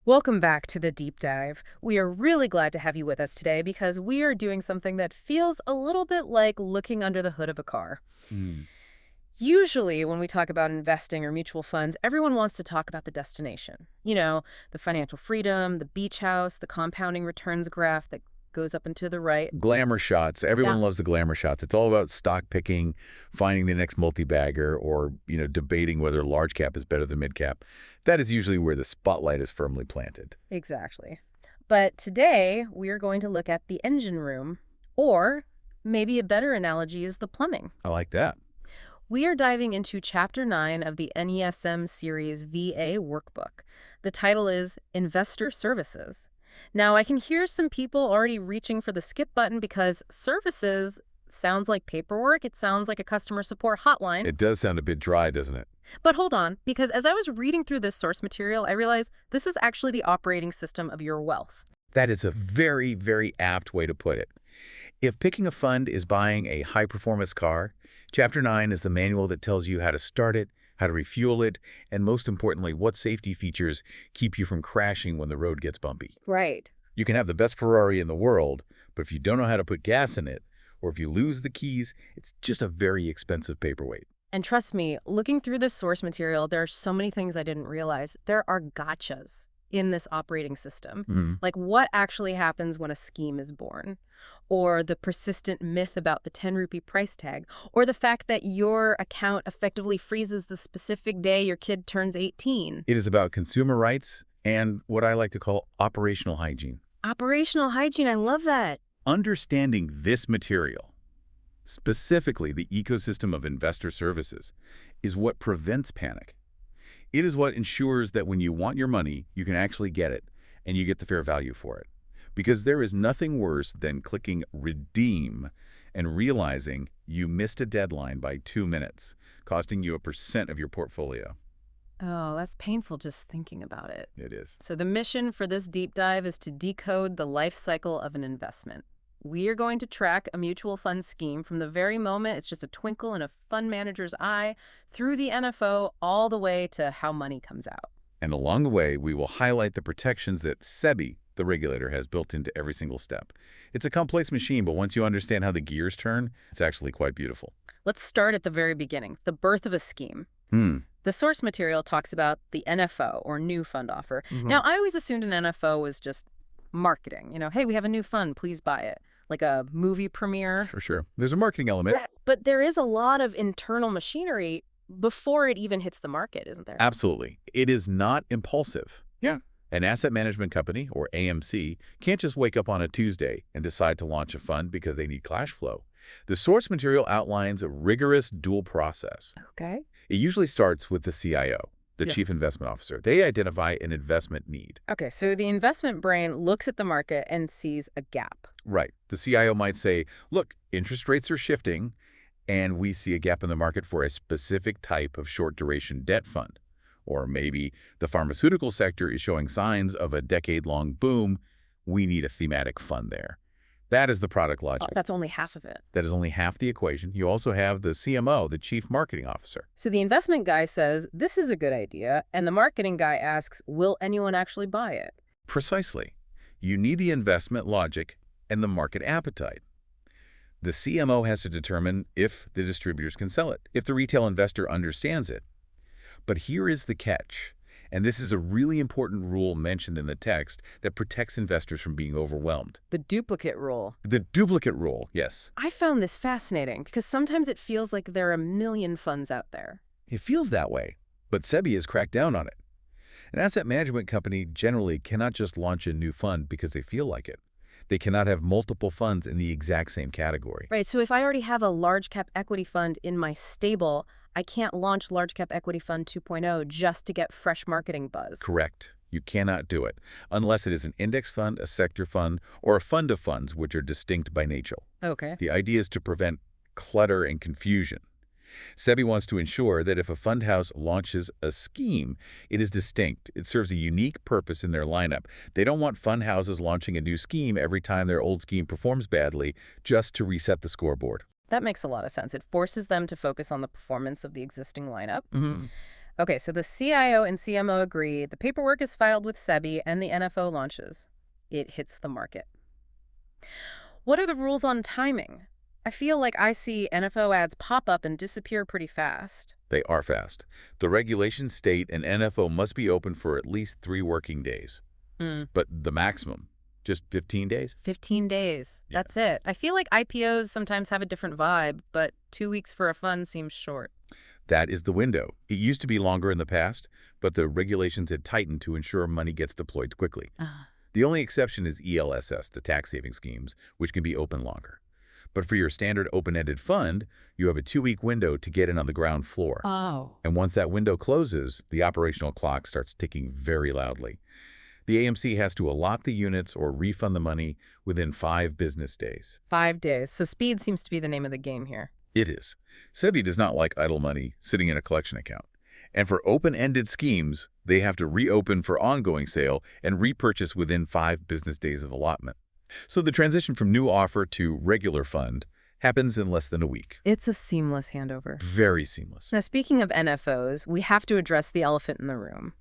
Welcome back to the deep dive. We are really glad to have you with us today because we are doing something that feels a little bit like looking under the hood of a car. Mm. Usually, when we talk about investing or mutual funds, everyone wants to talk about the destination. The financial freedom, the beach house, the compounding returns graph that goes up and to the right. Glamour shots. Yeah. Everyone loves the glamour shots. It's all about stock picking, finding the next multi-bagger, or, debating whether large cap is better than mid cap. That is usually where the spotlight is firmly planted. Exactly. But today, we are going to look at the engine room, or maybe a better analogy is the plumbing. I like that. We are diving into Chapter 9 of the NESM series VA workbook. The title is Investor Services. Now, I can hear some people already reaching for the skip button because services sounds like paperwork. It sounds like a customer support hotline. It does sound a bit dry, doesn't it? But hold on, because as I was reading through this source material, I realized this is actually the operating system of your wealth. That is a very, very apt way to put it. If picking a fund is buying a high-performance car, Chapter 9 is the manual that tells you how to start it, how to refuel it, and most importantly, what safety features keep you from crashing when the road gets bumpy. Right. You can have the best Ferrari in the world, but if you don't know how to put gas in it, or if you lose the keys, it's just a very expensive paperweight. And trust me, looking through this source material, there are so many things I didn't realize. There are gotchas in this operating system. Like what actually happens when a scheme is born, or the persistent myth about the 10 rupee price tag, or the fact that your account effectively freezes the specific day your kid turns 18. It is about consumer rights and what I like to call operational hygiene. Operational hygiene, I love that. Understanding this material, specifically the ecosystem of investor services, is what prevents panic. It is what ensures that when you want your money, you can actually get it, and you get the fair value for it. Because there is nothing worse than clicking redeem and realizing you missed a deadline by 2 minutes, costing you 1% of your portfolio. Oh, that's painful just thinking about it. It is. So the mission for this deep dive is to decode the life cycle of an investment. We are going to track a mutual fund scheme from the very moment it's just a twinkle in a fund manager's eye, through the NFO, all the way to how money comes out. And along the way, we will highlight the protections that SEBI, the regulator, has built into every single step. It's a complex machine, but once you understand how the gears turn, it's actually quite beautiful. Let's start at the very beginning, the birth of a scheme. The source material talks about the NFO, or new fund offer. Now, I always assumed an NFO was just marketing. Hey, we have a new fund, please buy it. Like a movie premiere. For sure. There's a marketing element. But there is a lot of internal machinery before it even hits the market, isn't there? Absolutely. It is not impulsive. Yeah. An asset management company, or AMC, can't just wake up on a Tuesday and decide to launch a fund because they need cash flow. The source material outlines a rigorous dual process. Okay. It usually starts with the CIO, the Chief Investment Officer. They identify an investment need. Okay, so the investment brain looks at the market and sees a gap. Right. The CIO might say, look, interest rates are shifting, and we see a gap in the market for a specific type of short-duration debt fund. Or maybe the pharmaceutical sector is showing signs of a decade-long boom. We need a thematic fund there. That is the product logic. Oh, that's only half of it. That is only half the equation. You also have the CMO, the Chief Marketing Officer. So the investment guy says, this is a good idea, and the marketing guy asks, will anyone actually buy it? Precisely. You need the investment logic and the market appetite. The CMO has to determine if the distributors can sell it, if the retail investor understands it. But here is the catch, and this is a really important rule mentioned in the text that protects investors from being overwhelmed. The duplicate rule. The duplicate rule, yes. I found this fascinating because sometimes it feels like there are a million funds out there. It feels that way, but SEBI has cracked down on it. An asset management company generally cannot just launch a new fund because they feel like it. They cannot have multiple funds in the exact same category. Right, so if I already have a large cap equity fund in my stable, I can't launch large cap equity fund 2.0 just to get fresh marketing buzz. Correct. You cannot do it unless it is an index fund, a sector fund, or a fund of funds which are distinct by nature. Okay. The idea is to prevent clutter and confusion. SEBI wants to ensure that if a fund house launches a scheme, it is distinct. It serves a unique purpose in their lineup. They don't want fund houses launching a new scheme every time their old scheme performs badly just to reset the scoreboard. That makes a lot of sense. It forces them to focus on the performance of the existing lineup. Okay, so the CIO and CMO agree, the paperwork is filed with SEBI, and the NFO launches. It hits the market. What are the rules on timing? I feel like I see NFO ads pop up and disappear pretty fast. They are fast. The regulations state an NFO must be open for at least 3 working days. Mm. But the maximum, just 15 days? 15 days. Yeah. That's it. I feel like IPOs sometimes have a different vibe, but 2 weeks for a fund seems short. That is the window. It used to be longer in the past, but the regulations had tightened to ensure money gets deployed quickly. The only exception is ELSS, the tax saving schemes, which can be open longer. But for your standard open-ended fund, you have a 2-week window to get in on the ground floor. Oh. And once that window closes, the operational clock starts ticking very loudly. The AMC has to allot the units or refund the money within 5 business days. 5 days. So speed seems to be the name of the game here. It is. SEBI does not like idle money sitting in a collection account. And for open-ended schemes, they have to reopen for ongoing sale and repurchase within 5 business days of allotment. So the transition from new offer to regular fund happens in less than a week. It's a seamless handover. Very seamless. Now, speaking of NFOs, we have to address the elephant in the room.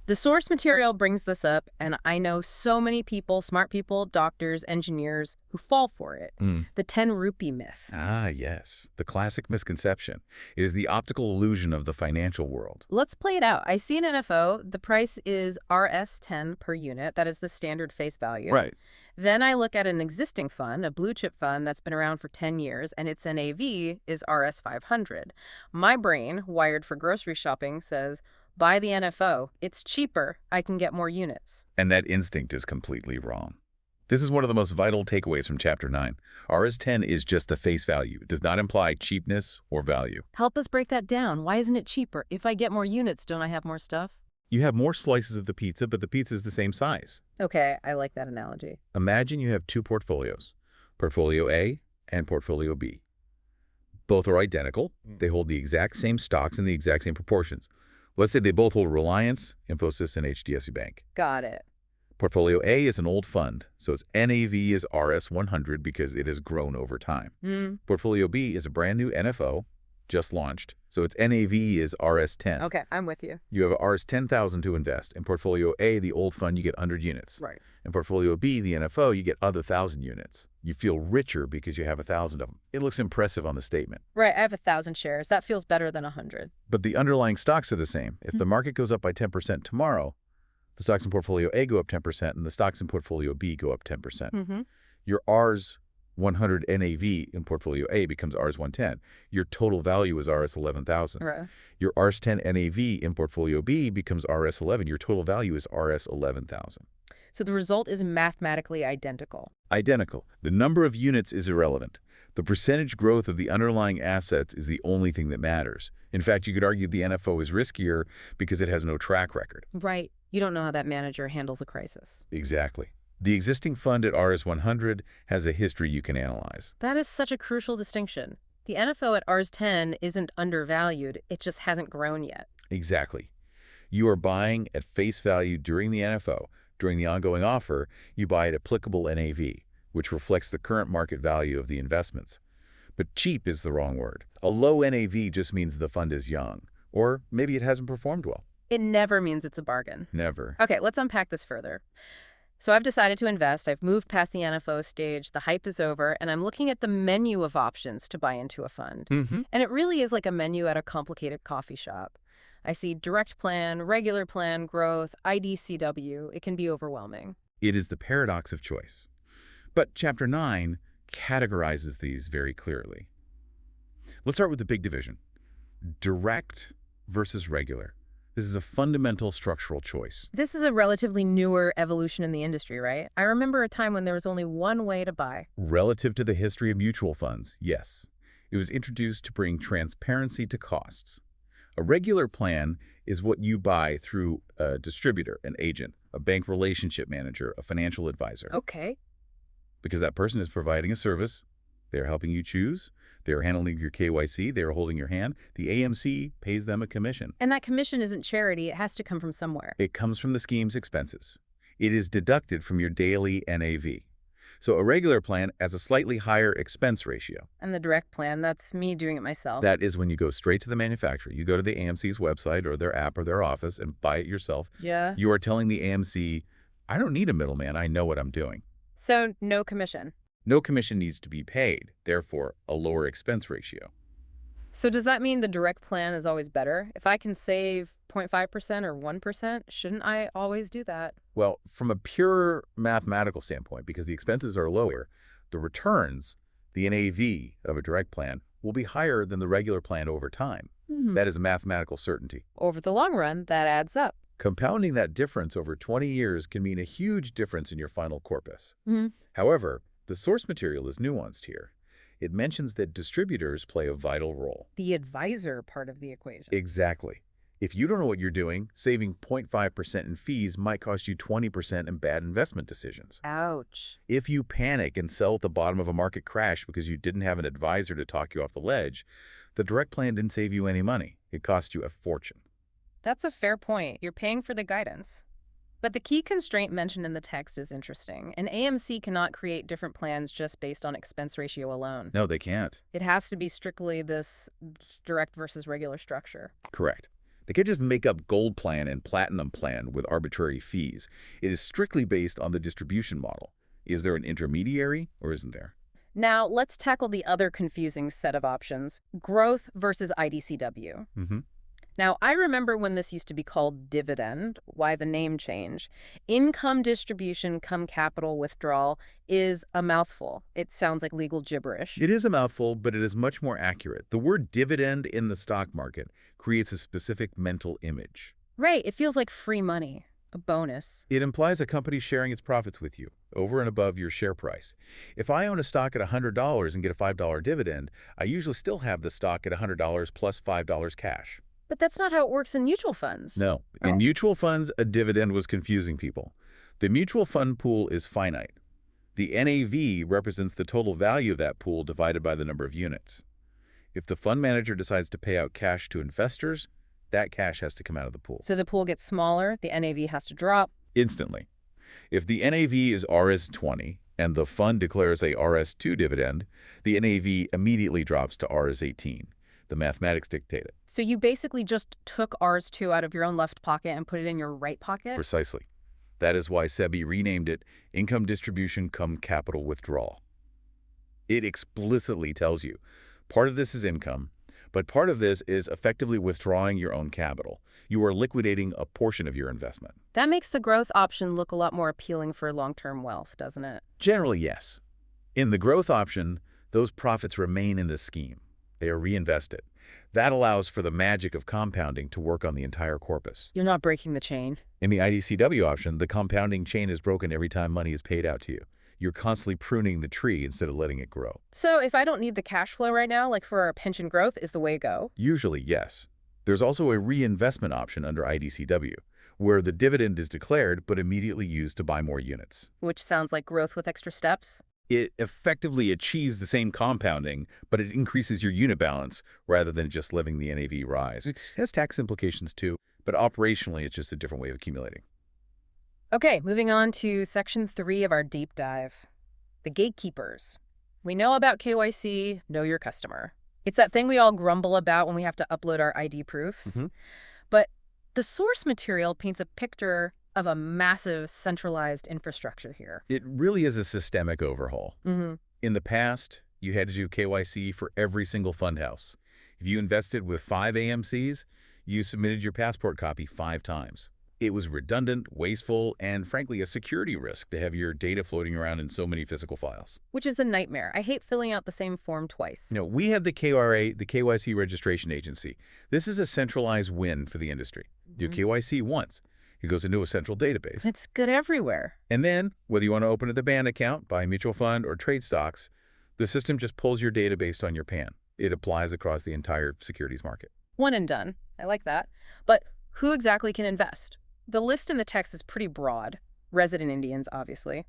The source material brings this up, and I know so many people, smart people, doctors, engineers, who fall for it. The 10 rupee myth. Ah, yes. The classic misconception. It is the optical illusion of the financial world. Let's play it out. I see an NFO. The price is Rs10 per unit. That is the standard face value. Right. Then I look at an existing fund, a blue chip fund that's been around for 10 years, and its NAV is Rs500. My brain, wired for grocery shopping, says, buy the NFO. It's cheaper. I can get more units. And that instinct is completely wrong. This is one of the most vital takeaways from Chapter 9. Rs10 is just the face value. It does not imply cheapness or value. Help us break that down. Why isn't it cheaper? If I get more units, don't I have more stuff? You have more slices of the pizza, but the pizza is the same size. Okay, I like that analogy. Imagine you have 2 portfolios, Portfolio A and Portfolio B. Both are identical. They hold the exact same stocks in the exact same proportions. Let's say they both hold Reliance, Infosys, and HDFC Bank. Got it. Portfolio A is an old fund, so its NAV is Rs100 because it has grown over time. Portfolio B is a brand new NFO, just launched, so its NAV is Rs10. Okay, I'm with you. You have Rs10,000 to invest. In Portfolio A, the old fund, you get 100 units. Right. In Portfolio B, the NFO, you get other 1,000 units. You feel richer because you have 1,000 of them. It looks impressive on the statement. Right, I have 1,000 shares. That feels better than 100. But the underlying stocks are the same. If the market goes up by 10% tomorrow, the stocks in Portfolio A go up 10%, and the stocks in Portfolio B go up 10%. Your Rs100 NAV in Portfolio A becomes Rs110. Your total value is Rs11,000. Right. Your Rs10 NAV in Portfolio B becomes Rs11. Your total value is Rs11,000. So the result is mathematically identical. Identical. The number of units is irrelevant. The percentage growth of the underlying assets is the only thing that matters. In fact, you could argue the NFO is riskier because it has no track record. Right. You don't know how that manager handles a crisis. Exactly. The existing fund at Rs100 has a history you can analyze. That is such a crucial distinction. The NFO at Rs10 isn't undervalued. It just hasn't grown yet. Exactly. You are buying at face value during the NFO. During the ongoing offer, you buy at applicable NAV, which reflects the current market value of the investments. But cheap is the wrong word. A low NAV just means the fund is young, or maybe it hasn't performed well. It never means it's a bargain. Never. Okay, let's unpack this further. So I've decided to invest. I've moved past the NFO stage. The hype is over, and I'm looking at the menu of options to buy into a fund. And it really is like a menu at a complicated coffee shop. I see direct plan, regular plan, growth, IDCW. It can be overwhelming. It is the paradox of choice. But Chapter 9 categorizes these very clearly. Let's start with the big division. Direct versus regular. This is a fundamental structural choice. This is a relatively newer evolution in the industry, right? I remember a time when there was only one way to buy. Relative to the history of mutual funds, yes. It was introduced to bring transparency to costs. A regular plan is what you buy through a distributor, an agent, a bank relationship manager, a financial advisor. Okay. Because that person is providing a service, they're helping you choose, they're handling your KYC, they're holding your hand. The AMC pays them a commission. And that commission isn't charity. It has to come from somewhere. It comes from the scheme's expenses. It is deducted from your daily NAV. So a regular plan has a slightly higher expense ratio. And the direct plan, that's me doing it myself. That is when you go straight to the manufacturer. You go to the AMC's website or their app or their office and buy it yourself. Yeah. You are telling the AMC, I don't need a middleman. I know what I'm doing. So no commission. No commission needs to be paid, therefore a lower expense ratio. So does that mean the direct plan is always better? If I can save 0.5% or 1%, shouldn't I always do that? Well, from a pure mathematical standpoint, because the expenses are lower, the returns, the NAV of a direct plan, will be higher than the regular plan over time. That is a mathematical certainty. Over the long run, that adds up. Compounding that difference over 20 years can mean a huge difference in your final corpus. However, the source material is nuanced here. It mentions that distributors play a vital role. The advisor part of the equation. Exactly. If you don't know what you're doing, saving 0.5% in fees might cost you 20% in bad investment decisions. Ouch. If you panic and sell at the bottom of a market crash because you didn't have an advisor to talk you off the ledge, the direct plan didn't save you any money. It cost you a fortune. That's a fair point. You're paying for the guidance. But the key constraint mentioned in the text is interesting. An AMC cannot create different plans just based on expense ratio alone. No, they can't. It has to be strictly this direct versus regular structure. Correct. They can't just make up gold plan and platinum plan with arbitrary fees. It is strictly based on the distribution model. Is there an intermediary or isn't there? Now, let's tackle the other confusing set of options, growth versus IDCW. Now, I remember when this used to be called dividend, why the name change. Income distribution cum capital withdrawal is a mouthful. It sounds like legal gibberish. It is a mouthful, but it is much more accurate. The word dividend in the stock market creates a specific mental image. Right, it feels like free money, a bonus. It implies a company sharing its profits with you, over and above your share price. If I own a stock at $100 and get a $5 dividend, I usually still have the stock at $100 plus $5 cash. But that's not how it works in mutual funds. No. In mutual funds, a dividend was confusing people. The mutual fund pool is finite. The NAV represents the total value of that pool divided by the number of units. If the fund manager decides to pay out cash to investors, that cash has to come out of the pool. So the pool gets smaller, the NAV has to drop. Instantly. If the NAV is RS20 and the fund declares a RS2 dividend, the NAV immediately drops to RS18. The mathematics dictate it. So you basically just took RS2 out of your own left pocket and put it in your right pocket? Precisely. That is why SEBI renamed it Income Distribution cum Capital Withdrawal. It explicitly tells you part of this is income, but part of this is effectively withdrawing your own capital. You are liquidating a portion of your investment. That makes the growth option look a lot more appealing for long-term wealth, doesn't it? Generally, yes. In the growth option, those profits remain in the scheme. They are reinvested. That allows for the magic of compounding to work on the entire corpus. You're not breaking the chain. In the IDCW option, the compounding chain is broken every time money is paid out to you. You're constantly pruning the tree instead of letting it grow. So if I don't need the cash flow right now, like for our pension growth, is the way to go? Usually, yes. There's also a reinvestment option under IDCW, where the dividend is declared but immediately used to buy more units. Which sounds like growth with extra steps. It effectively achieves the same compounding, but it increases your unit balance rather than just letting the NAV rise. It has tax implications too, but operationally it's just a different way of accumulating. Okay, moving on to section 3 of our deep dive. The gatekeepers. We know about KYC, know your customer. It's that thing we all grumble about when we have to upload our ID proofs. But the source material paints a picture of a massive centralized infrastructure here. It really is a systemic overhaul. In the past, you had to do KYC for every single fund house. If you invested with 5 AMCs, you submitted your passport copy 5 times. It was redundant, wasteful, and frankly a security risk to have your data floating around in so many physical files. Which is a nightmare. I hate filling out the same form twice. No, we have the KRA, the KYC Registration Agency. This is a centralized win for the industry. Do KYC once. It goes into a central database. It's good everywhere. And then, whether you want to open a band account, buy a mutual fund, or trade stocks, the system just pulls your data based on your PAN. It applies across the entire securities market. One and done. I like that. But who exactly can invest? The list in the text is pretty broad. Resident Indians, obviously.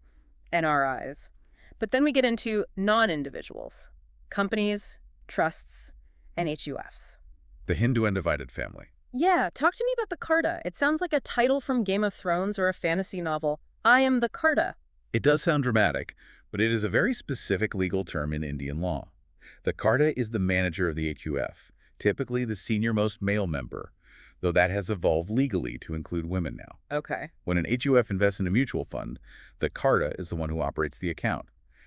NRIs. But then we get into non-individuals. Companies, trusts, and HUFs. The Hindu undivided family. Yeah, talk to me about the Carta. It sounds like a title from Game of Thrones or a fantasy novel. I am the Carta. It does sound dramatic, but it is a very specific legal term in Indian law. The Karta is the manager of the HUF, typically the senior-most male member, though that has evolved legally to include women now. Okay. When an HUF invests in a mutual fund, the Karta is the one who operates the account.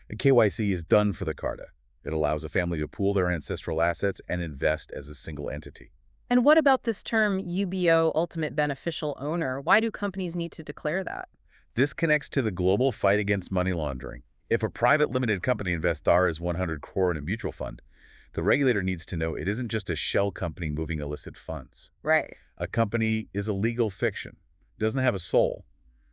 A KYC is done for the Karta. It allows a family to pool their ancestral assets and invest as a single entity. And what about this term UBO, ultimate beneficial owner? Why do companies need to declare that? This connects to the global fight against money laundering. If a private limited company invests Rs 100 crore in a mutual fund, the regulator needs to know it isn't just a shell company moving illicit funds. Right. A company is a legal fiction. It doesn't have a soul.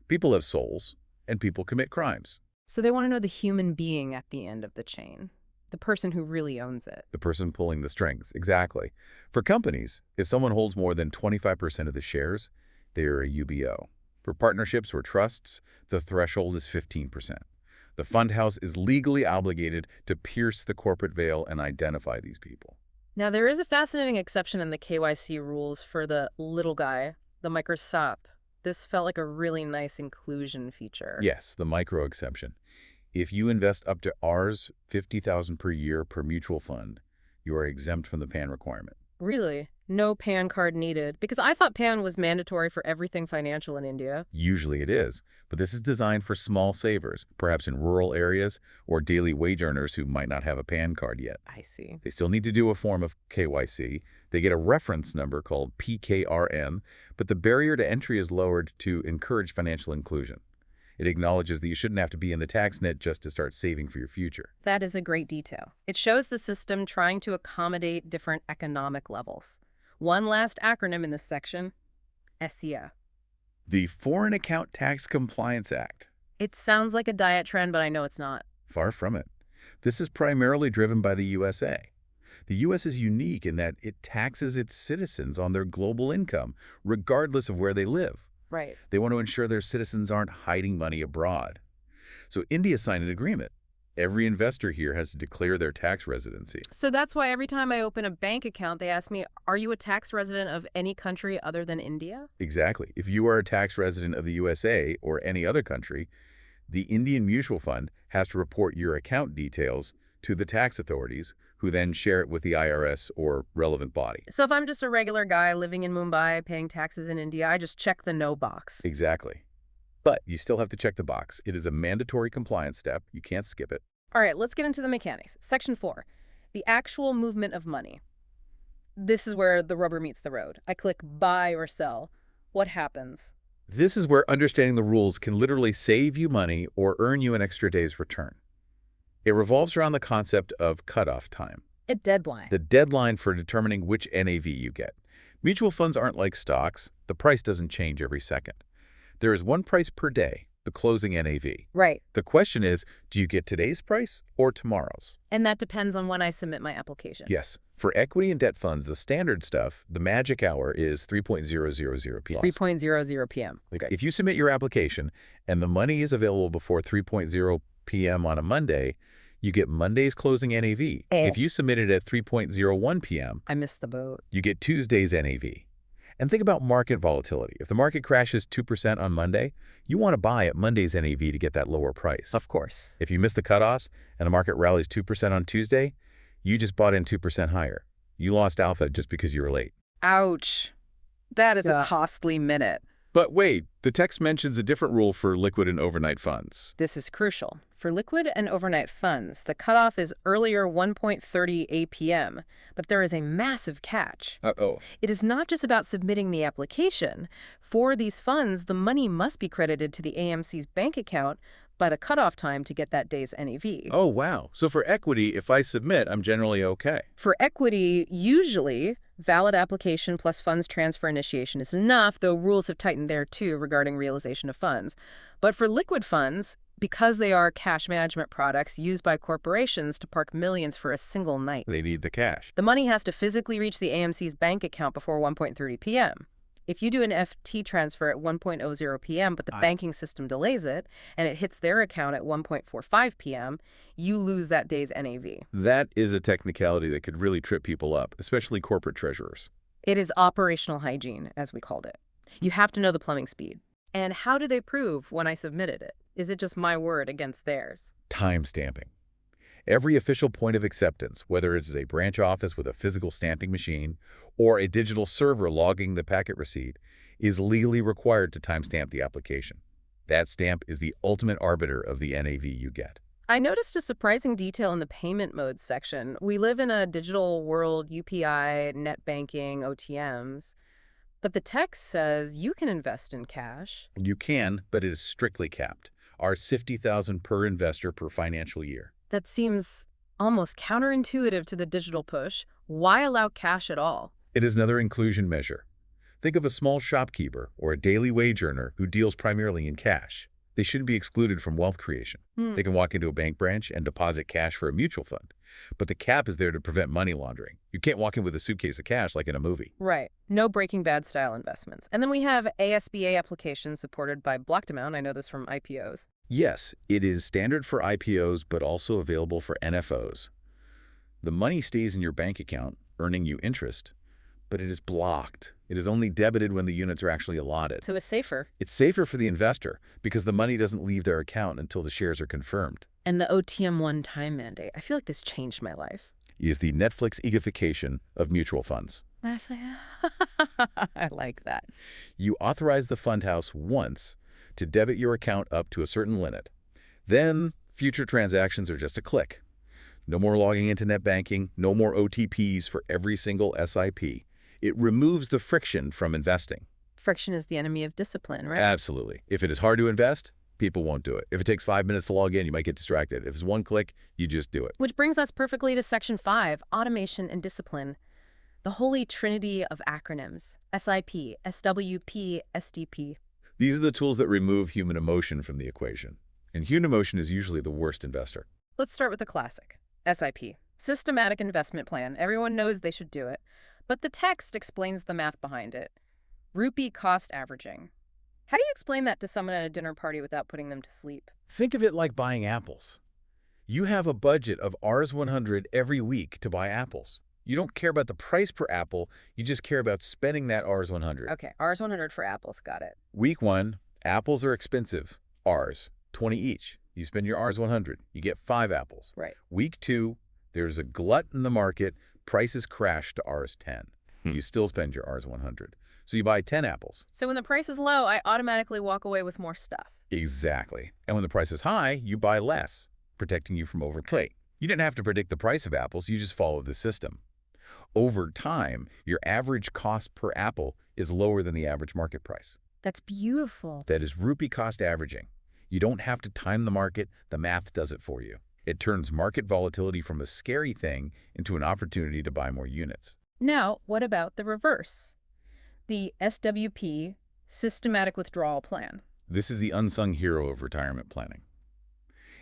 People have souls, and people commit crimes. So they want to know the human being at the end of the chain, the person who really owns it. The person pulling the strings, exactly. For companies, if someone holds more than 25% of the shares, they are a UBO. For partnerships or trusts, the threshold is 15%. The fund house is legally obligated to pierce the corporate veil and identify these people. Now, there is a fascinating exception in the KYC rules for the little guy, the micro SOP. This felt like a really nice inclusion feature. Yes, the micro exception. If you invest up to Rs 50,000 per year per mutual fund, you are exempt from the PAN requirement. Really? No PAN card needed? Because I thought PAN was mandatory for everything financial in India. Usually it is, but this is designed for small savers, perhaps in rural areas or daily wage earners who might not have a PAN card yet. I see. They still need to do a form of KYC. They get a reference number called PKRN, but the barrier to entry is lowered to encourage financial inclusion. It acknowledges that you shouldn't have to be in the tax net just to start saving for your future. That is a great detail. It shows the system trying to accommodate different economic levels. One last acronym in this section, SEA. The Foreign Account Tax Compliance Act. It sounds like a diet trend, but I know it's not. Far from it. This is primarily driven by the USA. The U.S. is unique in that it taxes its citizens on their global income, regardless of where they live. Right. They want to ensure their citizens aren't hiding money abroad. So India signed an agreement. Every investor here has to declare their tax residency. So that's why every time I open a bank account, they ask me, are you a tax resident of any country other than India? Exactly. If you are a tax resident of the USA or any other country, the Indian mutual fund has to report your account details to the tax authorities, who then share it with the IRS or relevant body. So if I'm just a regular guy living in Mumbai paying taxes in India, I just check the no box. Exactly. But you still have to check the box. It is a mandatory compliance step. You can't skip it. All right, let's get into the mechanics. Section 4, the actual movement of money. This is where the rubber meets the road. I click buy or sell. What happens? This is where understanding the rules can literally save you money or earn you an extra day's return. It revolves around the concept of cutoff time. A deadline. The deadline for determining which NAV you get. Mutual funds aren't like stocks. The price doesn't change every second. There is one price per day, the closing NAV. Right. The question is, do you get today's price or tomorrow's? And that depends on when I submit my application. Yes. For equity and debt funds, the standard stuff, the magic hour is 3.000 p.m. 3.00 p.m. Okay. If you submit your application and the money is available before 3.0 p.m. on a Monday, you get Monday's closing NAV. If you submit it at 3.01 p.m., I missed the boat. you get Tuesday's NAV. And think about market volatility. If the market crashes 2% on Monday, you want to buy at Monday's NAV to get that lower price. Of course. If you miss the cutoffs and the market rallies 2% on Tuesday, you just bought in 2% higher. You lost alpha just because you were late. Ouch. That is a costly minute. But wait, the text mentions a different rule for liquid and overnight funds. This is crucial. For liquid and overnight funds, the cutoff is earlier 1.30 a.p.m., but there is a massive catch. Uh-oh. It is not just about submitting the application. For these funds, the money must be credited to the AMC's bank account by the cutoff time to get that day's NAV. Oh, wow. So for equity, if I submit, I'm generally okay. For equity, usually, valid application plus funds transfer initiation is enough, though rules have tightened there too regarding realization of funds. But for liquid funds, because they are cash management products used by corporations to park millions for a single night, They need the cash. the money has to physically reach the AMC's bank account before 1.30 p.m. If you do an FT transfer at 1.00 p.m., but the banking system delays it, and it hits their account at 1.45 p.m., you lose that day's NAV. That is a technicality that could really trip people up, especially corporate treasurers. It is operational hygiene, as we called it. You have to know the plumbing speed. And how do they prove when I submitted it? Is it just my word against theirs? Time stamping. Every official point of acceptance, whether it's a branch office with a physical stamping machine or a digital server logging the packet receipt, is legally required to timestamp the application. That stamp is the ultimate arbiter of the NAV you get. I noticed a surprising detail in the payment modes section. We live in a digital world, UPI, net banking, OTMs. But the text says you can invest in cash. You can, but it is strictly capped. Ours $50,000 per investor per financial year. That seems almost counterintuitive to the digital push. Why allow cash at all? It is another inclusion measure. Think of a small shopkeeper or a daily wage earner who deals primarily in cash. They shouldn't be excluded from wealth creation. They can walk into a bank branch and deposit cash for a mutual fund. But the cap is there to prevent money laundering. You can't walk in with a suitcase of cash like in a movie. Right. No Breaking Bad style investments. And then we have ASBA applications supported by blocked amount. I know this from IPOs. Yes, it is standard for IPOs, but also available for NFOs. The money stays in your bank account, earning you interest, but it is blocked. It is only debited when the units are actually allotted. So it's safer. It's safer for the investor because the money doesn't leave their account until the shares are confirmed. And the OTM one-time mandate. I feel like this changed my life. It is the Netflix igification of mutual funds. I like that. You authorize the fund house once to debit your account up to a certain limit. Then future transactions are just a click. No more logging into net banking, no more OTPs for every single SIP. It removes the friction from investing. Friction is the enemy of discipline, right? Absolutely. If it is hard to invest, people won't do it. If it takes 5 minutes to log in, you might get distracted. If it's one click, you just do it. Which brings us perfectly to Section 5, automation and discipline. The holy trinity of acronyms, SIP, SWP, SDP. These are the tools that remove human emotion from the equation. And human emotion is usually the worst investor. Let's start with the classic, SIP, systematic investment plan. Everyone knows they should do it. But the text explains the math behind it. Rupee cost averaging. How do you explain that to someone at a dinner party without putting them to sleep? Think of it like buying apples. You have a budget of Rs 100 every week to buy apples. You don't care about the price per apple, you just care about spending that Rs 100. Okay, Rs 100 for apples, got it. Week 1, apples are expensive. Rs, 20 each. You spend your Rs 100, you get 5 apples. Right. Week 2, there's a glut in the market, prices crash to Rs 10. You still spend your Rs 100. So you buy 10 apples. So when the price is low, I automatically walk away with more stuff. Exactly. And when the price is high, you buy less, protecting you from overplay. You didn't have to predict the price of apples, you just follow the system. Over time, your average cost per apple is lower than the average market price. That's beautiful. That is rupee cost averaging. You don't have to time the market, the math does it for you. It turns market volatility from a scary thing into an opportunity to buy more units. Now, what about the reverse? The SWP, Systematic Withdrawal Plan. This is the unsung hero of retirement planning.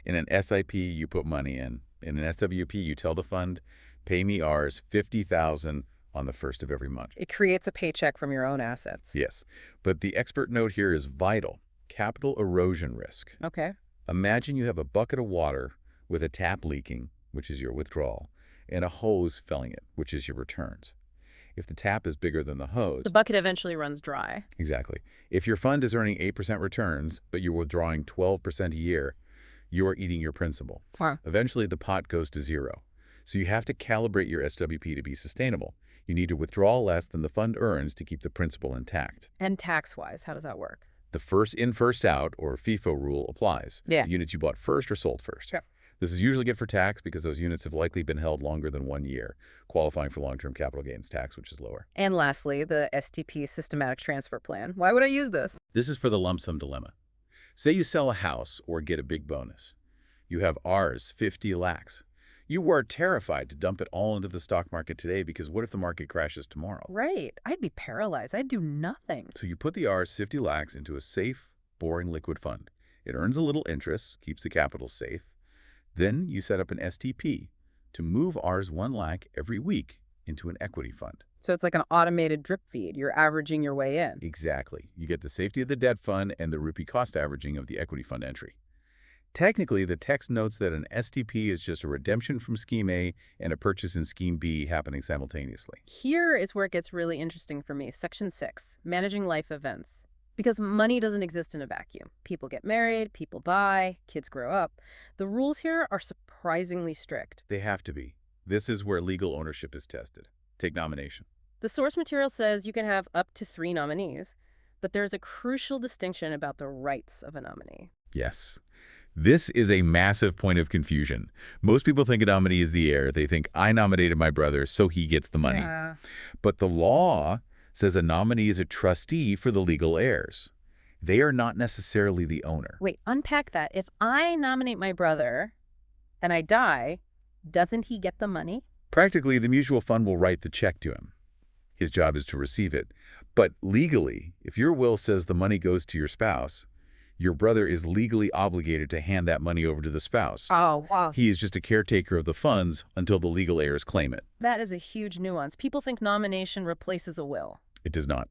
In an SIP, you put money in. In an SWP, you tell the fund, pay me Rs 50,000 on the first of every month. It creates a paycheck from your own assets. Yes, but the expert note here is vital. Capital erosion risk. Okay. Imagine you have a bucket of water with a tap leaking, which is your withdrawal, and a hose filling it, which is your returns. If the tap is bigger than the hose... The bucket eventually runs dry. Exactly. If your fund is earning 8% returns, but you're withdrawing 12% a year, you are eating your principal. Wow. Eventually, the pot goes to zero. So you have to calibrate your SWP to be sustainable. You need to withdraw less than the fund earns to keep the principal intact. And tax-wise, how does that work? The first in, first out, or FIFO rule applies. Yeah. The units you bought first are sold first. Yep. This is usually good for tax because those units have likely been held longer than 1 year, qualifying for long-term capital gains tax, which is lower. And lastly, the STP Systematic Transfer Plan. Why would I use this? This is for the lump sum dilemma. Say you sell a house or get a big bonus. You have Rs 50 lakhs. You were terrified to dump it all into the stock market today because what if the market crashes tomorrow? Right. I'd be paralyzed. I'd do nothing. So you put the Rs 50 lakhs into a safe, boring liquid fund. It earns a little interest, keeps the capital safe. Then you set up an STP to move Rs 1 lakh every week into an equity fund. So it's like an automated drip feed. You're averaging your way in. Exactly. You get the safety of the debt fund and the rupee cost averaging of the equity fund entry. Technically, the text notes that an STP is just a redemption from Scheme A and a purchase in Scheme B happening simultaneously. Here is where it gets really interesting for me. Section 6, Managing Life Events. Because money doesn't exist in a vacuum. People get married, people buy, kids grow up. The rules here are surprisingly strict. They have to be. This is where legal ownership is tested. Take nomination. The source material says you can have up to 3 nominees, but there's a crucial distinction about the rights of a nominee. Yes. This is a massive point of confusion. Most people think a nominee is the heir. They think, I nominated my brother, so he gets the money. Yeah. But the law says a nominee is a trustee for the legal heirs. They are not necessarily the owner. Wait, unpack that. If I nominate my brother and I die, doesn't he get the money? Practically, the mutual fund will write the check to him. His job is to receive it. But legally, if your will says the money goes to your spouse, your brother is legally obligated to hand that money over to the spouse. Oh, wow. He is just a caretaker of the funds until the legal heirs claim it. That is a huge nuance. People think nomination replaces a will. It does not.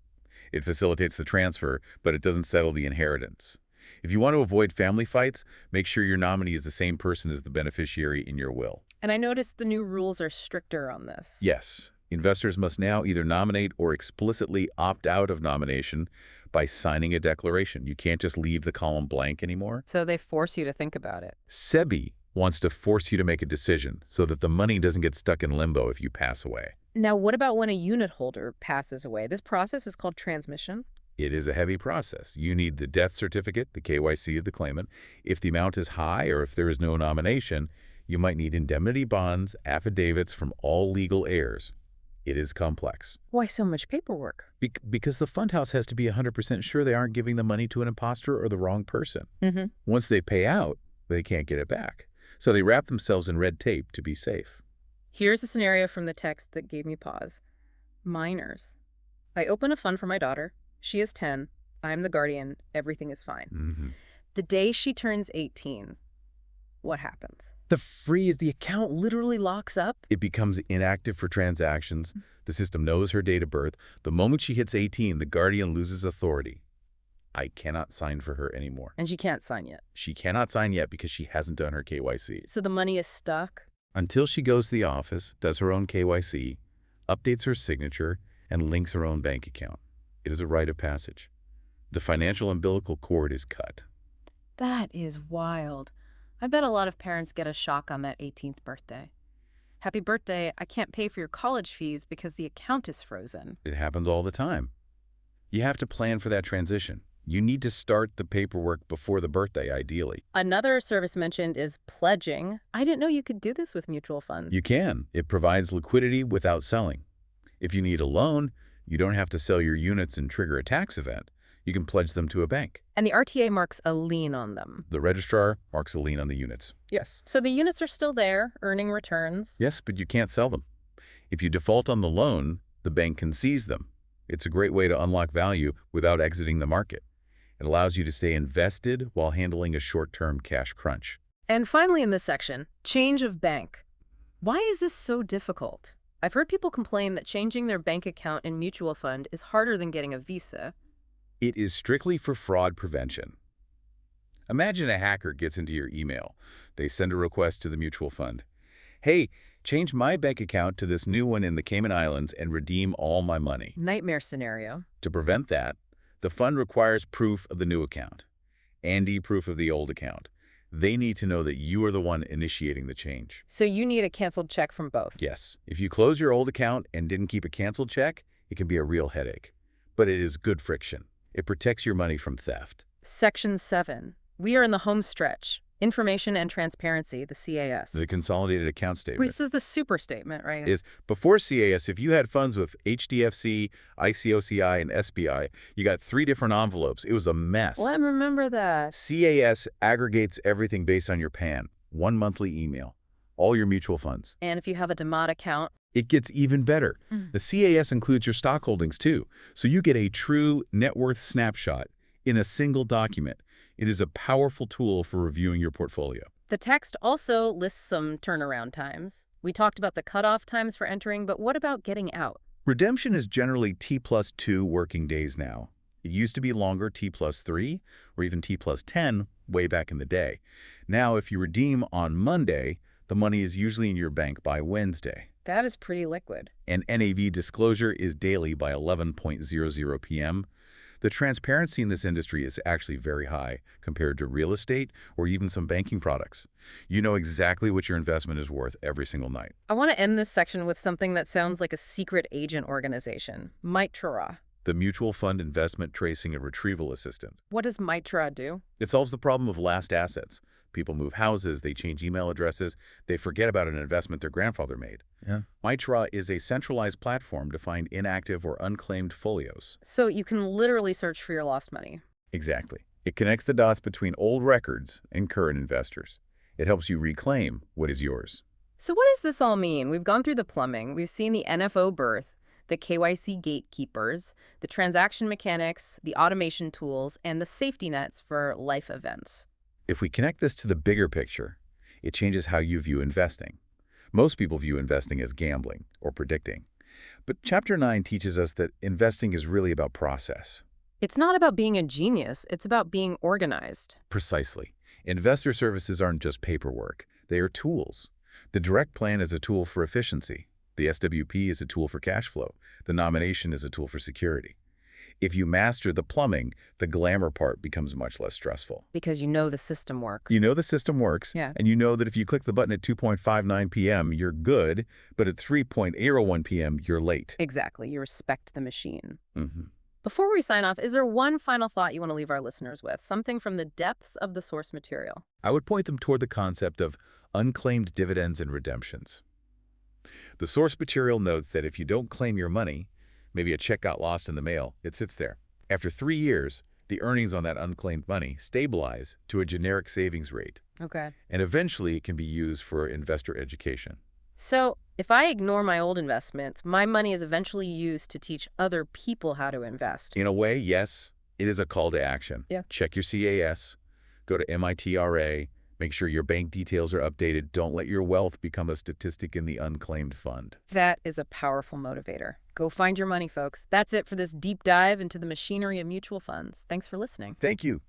It facilitates the transfer, but it doesn't settle the inheritance. If you want to avoid family fights, make sure your nominee is the same person as the beneficiary in your will. And I noticed the new rules are stricter on this. Yes. Investors must now either nominate or explicitly opt out of nomination by signing a declaration. You can't just leave the column blank anymore. So they force you to think about it. SEBI wants to force you to make a decision so that the money doesn't get stuck in limbo if you pass away. Now, what about when a unit holder passes away? This process is called transmission. It is a heavy process. You need the death certificate, the KYC of the claimant. If the amount is high or if there is no nomination, you might need indemnity bonds, affidavits from all legal heirs. It is complex. Why so much paperwork? Because the fund house has to be 100% sure they aren't giving the money to an imposter or the wrong person. Once they pay out, they can't get it back. So they wrap themselves in red tape to be safe. Here's a scenario from the text that gave me pause. Minors. I open a fund for my daughter. She is 10. I'm the guardian. Everything is fine. The day she turns 18, what happens? The account literally locks up? It becomes inactive for transactions. The system knows her date of birth. The moment she hits 18, the guardian loses authority. I cannot sign for her anymore. And she can't sign yet. She cannot sign yet because she hasn't done her KYC. So the money is stuck? Until she goes to the office, does her own KYC, updates her signature, and links her own bank account. It is a rite of passage. The financial umbilical cord is cut. That is wild. I bet a lot of parents get a shock on that 18th birthday. Happy birthday, I can't pay for your college fees because the account is frozen. It happens all the time. You have to plan for that transition. You need to start the paperwork before the birthday, ideally. Another service mentioned is pledging. I didn't know you could do this with mutual funds. You can. It provides liquidity without selling. If you need a loan, you don't have to sell your units and trigger a tax event. You can pledge them to a bank. And the RTA marks a lien on them. The registrar marks a lien on the units. Yes. So the units are still there, earning returns. Yes, but you can't sell them. If you default on the loan, the bank can seize them. It's a great way to unlock value without exiting the market. It allows you to stay invested while handling a short-term cash crunch. And finally in this section, change of bank. Why is this so difficult? I've heard people complain that changing their bank account in mutual fund is harder than getting a visa. It is strictly for fraud prevention. Imagine a hacker gets into your email. They send a request to the mutual fund. Hey, change my bank account to this new one in the Cayman Islands and redeem all my money. Nightmare scenario. To prevent that, the fund requires proof of the new account and proof of the old account. They need to know that you are the one initiating the change. So you need a canceled check from both? Yes. If you close your old account and didn't keep a canceled check, it can be a real headache. But it is good friction. It protects your money from theft. Section 7. We are in the home stretch. Information and Transparency, the CAS. The Consolidated Account Statement. This is the super statement, right? Is before CAS, if you had funds with HDFC, ICOCI, and SBI, you got 3 different envelopes. It was a mess. Well, I remember that. CAS aggregates everything based on your PAN. 1 monthly email. All your mutual funds. And if you have a DMAT account? It gets even better. The CAS includes your stock holdings too. So you get a true net worth snapshot in a single document. It is a powerful tool for reviewing your portfolio. The text also lists some turnaround times. We talked about the cutoff times for entering, but what about getting out? Redemption is generally T+2 working days now. It used to be longer, T+3, or even T+10 way back in the day. Now, if you redeem on Monday, the money is usually in your bank by Wednesday. That is pretty liquid. And NAV disclosure is daily by 11:00 p.m. The transparency in this industry is actually very high compared to real estate or even some banking products. You know exactly what your investment is worth every single night. I want to end this section with something that sounds like a secret agent organization, Mitra. The Mutual Fund Investment Tracing and Retrieval Assistant. What does Mitra do? It solves the problem of last assets. People move houses, they change email addresses, they forget about an investment their grandfather made. Yeah. Mitra is a centralized platform to find inactive or unclaimed folios. So you can literally search for your lost money. Exactly. It connects the dots between old records and current investors. It helps you reclaim what is yours. So what does this all mean? We've gone through the plumbing, we've seen the NFO birth, the KYC gatekeepers, the transaction mechanics, the automation tools, and the safety nets for life events. If we connect this to the bigger picture, it changes how you view investing. Most people view investing as gambling or predicting. But Chapter 9 teaches us that investing is really about process. It's not about being a genius, it's about being organized. Precisely. Investor services aren't just paperwork. They are tools. The direct plan is a tool for efficiency. The SWP is a tool for cash flow. The nomination is a tool for security. If you master the plumbing, the glamour part becomes much less stressful. Because you know the system works. You know the system works, Yeah. and you know that if you click the button at 2:59 p.m., you're good, but at 3:01 p.m., you're late. Exactly. You respect the machine. Mm-hmm. Before we sign off, is there one final thought you want to leave our listeners with? Something from the depths of the source material? I would point them toward the concept of unclaimed dividends and redemptions. The source material notes that if you don't claim your money, maybe a check got lost in the mail, it sits there. After 3 years, the earnings on that unclaimed money stabilize to a generic savings rate. Okay. And eventually it can be used for investor education. So if I ignore my old investments, my money is eventually used to teach other people how to invest. In a way, yes, it is a call to action. Yeah. Check your CAS, go to MITRA, make sure your bank details are updated. Don't let your wealth become a statistic in the unclaimed fund. That is a powerful motivator. Go find your money, folks. That's it for this deep dive into the machinery of mutual funds. Thanks for listening. Thank you.